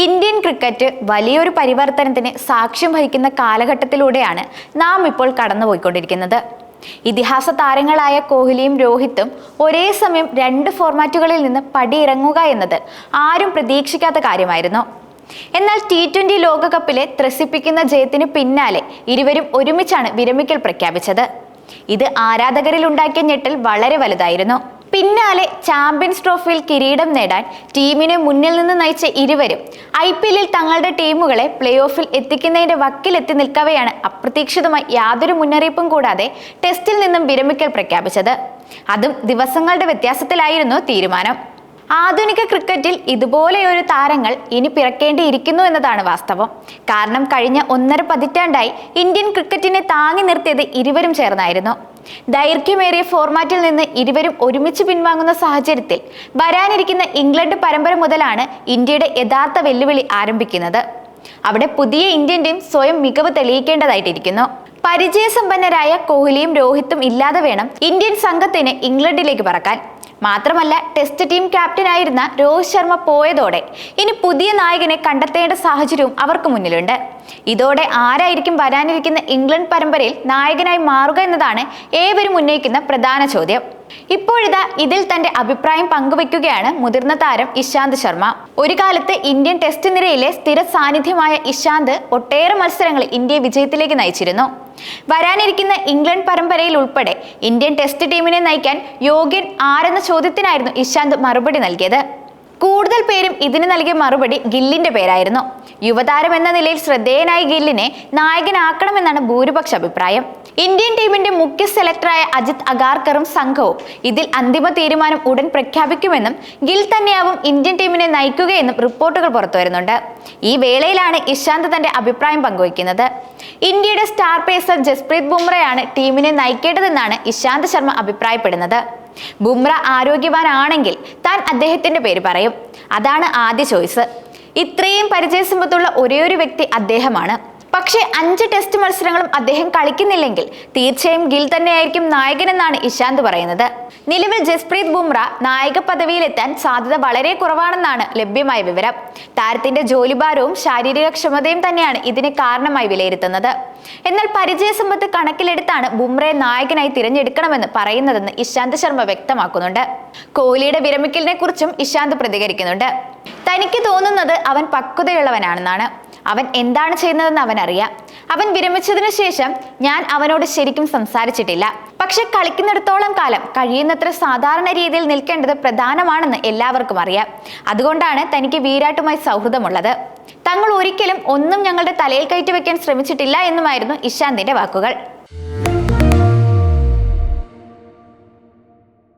Indian cricket വലിയൊരു പരിവർത്തനത്തിന് സാക്ഷ്യം വഹിക്കുന്ന കാലഘട്ടത്തിലൂടെയാണ് നാം ഇപ്പോൾ കടന്നുപോയിക്കൊണ്ടിരിക്കുന്നത്. ഇതിഹാസ താരങ്ങളായ കോഹ്ലിയും രോഹിത്തും ഒരേ സമയം 2 ഫോർമാറ്റുകളിൽ നിന്ന് പടിയിറങ്ങുക എന്നത് ആരും പ്രതീക്ഷിക്കാത്ത കാര്യമായിരുന്നു. എന്നാൽ T20 ലോകകപ്പിലെ ത്രസിപ്പിക്കുന്ന ജയത്തിന് പിന്നാലെ ഇരുവരും ഒരുമിച്ചാണ് വിരമിക്കൽ പ്രഖ്യാപിച്ചത്. ഇത് ആരാധകരിൽ ഉണ്ടാക്കിയ ഞെട്ടൽ വളരെ വലുതായിരുന്നു. പിന്നാലെ ചാമ്പ്യൻസ് ട്രോഫിയിൽ കിരീടം നേടാൻ ടീമിനെ മുന്നിൽ നിന്ന് നയിച്ച ഇരുവരും IPL തങ്ങളുടെ ടീമുകളെ പ്ലേ ഓഫിൽ എത്തിക്കുന്നതിന്റെ വക്കിലെത്തി നിൽക്കവെയാണ് അപ്രതീക്ഷിതമായി യാതൊരു മുന്നറിയിപ്പും കൂടാതെ ടെസ്റ്റിൽ നിന്നും വിരമിക്കൽ പ്രഖ്യാപിച്ചത്. അതും ദിവസങ്ങളുടെ വ്യത്യാസത്തിലായിരുന്നു തീരുമാനം. ആധുനിക ക്രിക്കറ്റിൽ ഇതുപോലെയൊരു താരങ്ങൾ ഇനി പിറക്കേണ്ടിയിരിക്കുന്നു എന്നതാണ് വാസ്തവം. കാരണം കഴിഞ്ഞ 1.5 പതിറ്റാണ്ടായി ഇന്ത്യൻ ക്രിക്കറ്റിനെ താങ്ങി നിർത്തിയത് ഇരുവരും ചേർന്നായിരുന്നു. ദൈർഘ്യമേറിയ ഫോർമാറ്റിൽ നിന്ന് ഇരുവരും ഒരുമിച്ച് പിൻവാങ്ങുന്ന സാഹചര്യത്തിൽ വരാനിരിക്കുന്ന ഇംഗ്ലണ്ട് പരമ്പര മുതലാണ് ഇന്ത്യയുടെ യഥാർത്ഥ വെല്ലുവിളി ആരംഭിക്കുന്നത്. അവിടെ പുതിയ ഇന്ത്യൻ ടീം സ്വയം മികവ് തെളിയിക്കേണ്ടതായിട്ടിരിക്കുന്നു. പരിചയസമ്പന്നരായ കോഹ്ലിയും രോഹിത്തും ഇല്ലാതെ വേണം ഇന്ത്യൻ സംഘത്തിന് ഇംഗ്ലണ്ടിലേക്ക് പറക്കാൻ. മാത്രമല്ല, ടെസ്റ്റ് ടീം ക്യാപ്റ്റനായിരുന്ന രോഹിത് ശർമ്മ പോയതോടെ ഇനി പുതിയ നായകനെ കണ്ടെത്തേണ്ട സാഹചര്യവും അവർക്ക് മുന്നിലുണ്ട്. ഇതോടെ ആരായിരിക്കും വരാനിരിക്കുന്ന ഇംഗ്ലണ്ട് പരമ്പരയിൽ നായകനായി മാറുക എന്നതാണ് ഏവരും ഉന്നയിക്കുന്ന പ്രധാന ചോദ്യം. ഇപ്പോഴിതാ ഇതിൽ തന്റെ അഭിപ്രായം പങ്കുവെക്കുകയാണ് മുതിർന്ന താരം ഇശാന്ത് ശർമ്മ. ഒരു കാലത്ത് ഇന്ത്യൻ ടെസ്റ്റ് നിരയിലെ സ്ഥിര സാന്നിധ്യമായ ഇശാന്ത് ഒട്ടേറെ മത്സരങ്ങളിൽ ഇന്ത്യയെ വിജയത്തിലേക്ക് നയിച്ചിരുന്നു. വരാനിരിക്കുന്ന ഇംഗ്ലണ്ട് പരമ്പരയിൽ ഉൾപ്പെടെ ഇന്ത്യൻ ടെസ്റ്റ് ടീമിനെ നയിക്കാൻ യോഗ്യൻ ആരെന്ന ചോദ്യത്തിനായിരുന്നു ഇശാന്ത് മറുപടി നൽകിയത്. കൂടുതൽ പേരും ഇതിന് നൽകിയ മറുപടി ഗില്ലിന്റെ പേരായിരുന്നു. യുവതാരം എന്ന നിലയിൽ ശ്രദ്ധേയനായ ഗില്ലിനെ നായകനാക്കണമെന്നാണ് ഭൂരിപക്ഷ അഭിപ്രായം. ഇന്ത്യൻ ടീമിന്റെ മുഖ്യ സെലക്ടറായ അജിത് അഗാർക്കറും സംഘവും ഇതിൽ അന്തിമ തീരുമാനം ഉടൻ പ്രഖ്യാപിക്കുമെന്നും ഗിൽ തന്നെയാവും ഇന്ത്യൻ ടീമിനെ നയിക്കുകയെന്നും റിപ്പോർട്ടുകൾ പുറത്തുവരുന്നുണ്ട്. ഈ വേളയിലാണ് ഇശാന്ത് തന്റെ അഭിപ്രായം പങ്കുവയ്ക്കുന്നത്. ഇന്ത്യയുടെ സ്റ്റാർ പേസർ ജസ്പ്രീത് ബുംറയാണ് ടീമിനെ നയിക്കേണ്ടതെന്നാണ് ഇശാന്ത് ശർമ്മ അഭിപ്രായപ്പെടുന്നത്. ബുംറ ആരോഗ്യവാനാണെങ്കിൽ താൻ അദ്ദേഹത്തിന്റെ പേര് പറയും. അതാണ് ആദ്യ ചോയ്സ്. ഇത്രയും പരിചയസമ്പത്തുള്ള ഒരേയൊരു വ്യക്തി അദ്ദേഹമാണ്. പക്ഷേ 5 ടെസ്റ്റ് മത്സരങ്ങളും അദ്ദേഹം കളിക്കുന്നില്ലെങ്കിൽ തീർച്ചയായും ഗിൽ തന്നെയായിരിക്കും നായകനെന്നാണ് ഇശാന്ത് പറയുന്നത്. നിലവിൽ ജസ്പ്രീത് ബുംറ നായക പദവിയിലെത്താൻ സാധ്യത വളരെ കുറവാണെന്നാണ് ലഭ്യമായ വിവരം. താരത്തിന്റെ ജോലിഭാരവും ശാരീരിക ക്ഷമതയും തന്നെയാണ് ഇതിന് കാരണമായി വിലയിരുത്തുന്നത്. എന്നാൽ പരിചയസമ്പത്ത് കണക്കിലെടുത്താണ് ബുംറയെ നായകനായി തിരഞ്ഞെടുക്കണമെന്ന് പറയുന്നതെന്ന് ഇശാന്ത് ശർമ്മ വ്യക്തമാക്കുന്നുണ്ട്. കോഹ്ലിയുടെ വിരമിക്കലിനെ കുറിച്ചും ഇശാന്ത് പ്രതികരിക്കുന്നുണ്ട്. തനിക്ക് തോന്നുന്നത് അവൻ പക്വതയുള്ളവനാണെന്നാണ്. അവൻ എന്താണ് ചെയ്യുന്നതെന്ന് അവനറിയാം. അവൻ വിരമിച്ചതിനു ശേഷം ഞാൻ അവനോട് ശരിക്കും സംസാരിച്ചിട്ടില്ല. പക്ഷെ കളിക്കുന്നിടത്തോളം കാലം കഴിയുന്നത്ര സാധാരണ രീതിയിൽ നിൽക്കേണ്ടത് പ്രധാനമാണെന്ന് എല്ലാവർക്കും അറിയാം. അതുകൊണ്ടാണ് തനിക്ക് വിരാട്ടുമായി സൗഹൃദമുള്ളത്. തങ്ങൾ ഒരിക്കലും ഒന്നും ഞങ്ങളുടെ തലയിൽ കയറ്റി വെക്കാൻ ശ്രമിച്ചിട്ടില്ല എന്നുമായിരുന്നു ഇശാന്തിന്റെ വാക്കുകൾ.